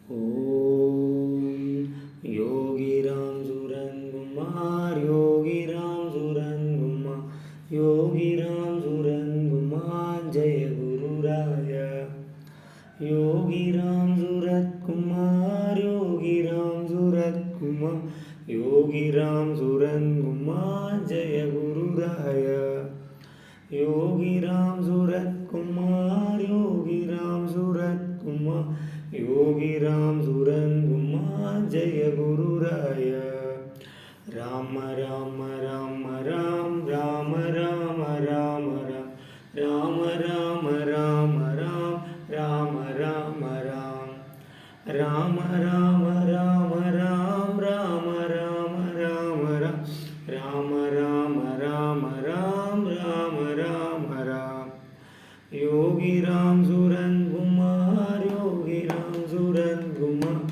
Om Yogiram சுரன்குமார் Yogiram சுரன்குமார் Yogiram சுரன்குமார் Jaya குருராய Yogiram Suratkumar Yogiram Suratkumar Yogiram சுரன்குமார் Jaya குருராய Yogiram Suratkumar Yogiram Suratkumar Yogiram சுரன்குமார் Jaya குருராய Rama Rama Rama Ram Rama Rama Rama Ram Rama Rama Rama Ram Rama Rama Ram Rama Rama Rama Ram Rama Rama Ram Rama Rama Rama Ram Rama Ram Yogiram சுரன்குமார் Yogiram சுரன்குமார்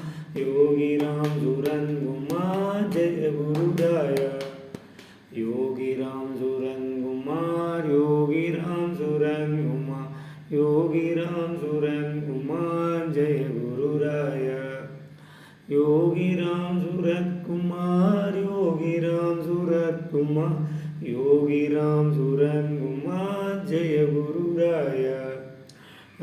Yogiram சுரன்குமார் Jaya குருராய Yogiram சுரன்குமார் Yogiram சுரன்குமார் Yogiram சுரன்குமார் Jaya குருராய Yogiram Suratkumar Yogiram Suratkumar Yogiram சுரன்குமார் Jaya குருராய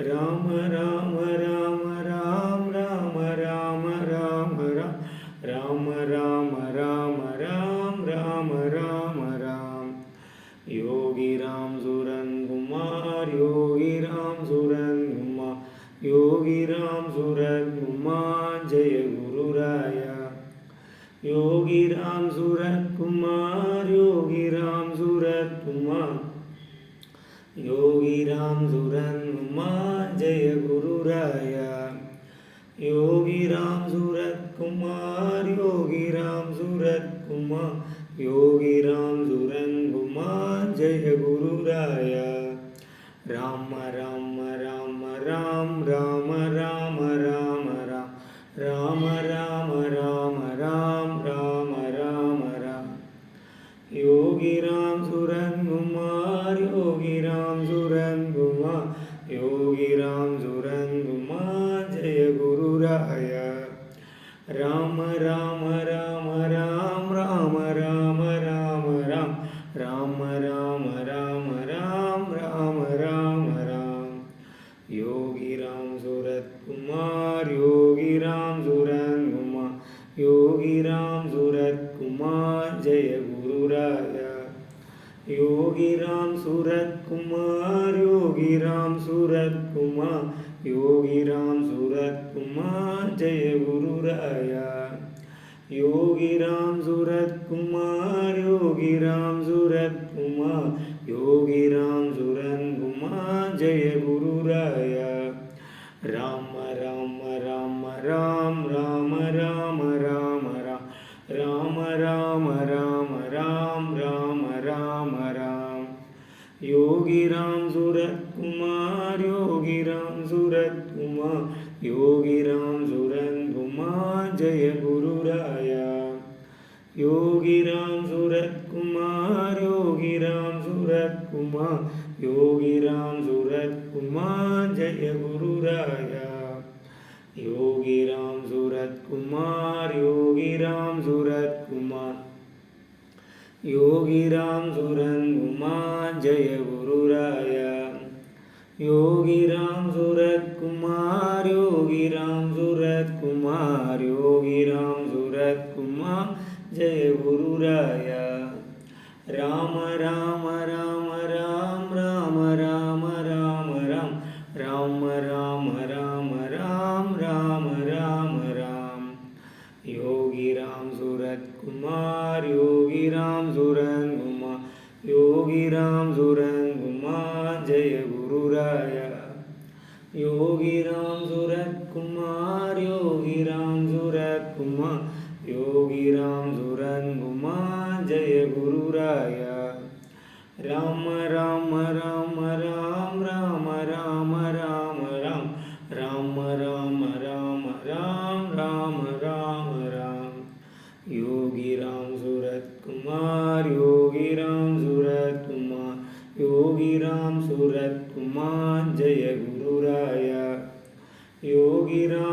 Rama Rama Rama Ram Rama Rama Rama Ram Rama Rama Rama Ram Rama Ram Yogiram சுரன்குமார் Yogiram சுரன்குமார் Yogiram சுரன்குமார் Jaya குருராய Yogiram Suratkumar Yogiram Suratkumar Yogiram சுரன்குமார் Jaya குருராய Yogiram Suratkumar Yogiram Suratkumar Yogiram சுரன்குமார் Jaya குருராய Rama Rama Rama Ram Rama Rama Rama Ram Rama Rama Rama Ram Rama Rama Yogiram சுரன்குமார் Yogiram சுரன்குமார் Yogiram சுரன்குமார் Jaya குருராய Rama Rama Rama Ram Rama Rama Rama Ram Rama Rama Rama Ram Rama Ram Yogiram Suratkumar Yogiram சுரன்குமார் Yogiram Suratkumar Jaya குருராய Yogiram Suratkumar Yogiram Suratkumar Yogiram Suratkumar Jaya குருராய Yogiram Suratkumar Yogiram Suratkumar Yogiram சுரன்குமார் Jaya குருராய Rama Rama Rama Ram Rama Rama Rama Ram Rama Rama Rama Ram Rama Ram Yogiram Suratkumar Yogiram Suratkumar Yogiram சுரன்குமார் Jaya குருராய Yogiram Suratkumar Yogiram Suratkumar Yogiram Suratkumar Jaya குருராய Yogiram Suratkumar Yogiram Suratkumar Yogiram சுரன்குமார் Jaya குருராய Yogiram Suratkumar Yogiram Suratkumar Yogiram Suratkumar Jaya குருராய Rama Rama Rama Ram Rama Rama Rama Ram Rama Rama Rama Ram Rama Ram Yogiram Suratkumar Yogiram சுரன்குமார் Yogiram சுரன்குமார் Jaya குருராய Yogiram Suratkumar Yogiram Suratkumar Yogiram சுரன்குமார் Jaya குருராய Rama Rama Rama Ram Rama Rama Rama Ram Rama Rama Rama Ram Rama Ram Yogiram Suratkumar Yogiram Suratkumar Yogiram Suratkumar Jaya குருராய Yogi Ram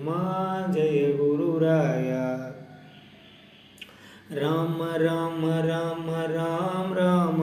Kumar Jai गुरुराया Ram Ram Ram Ram Ram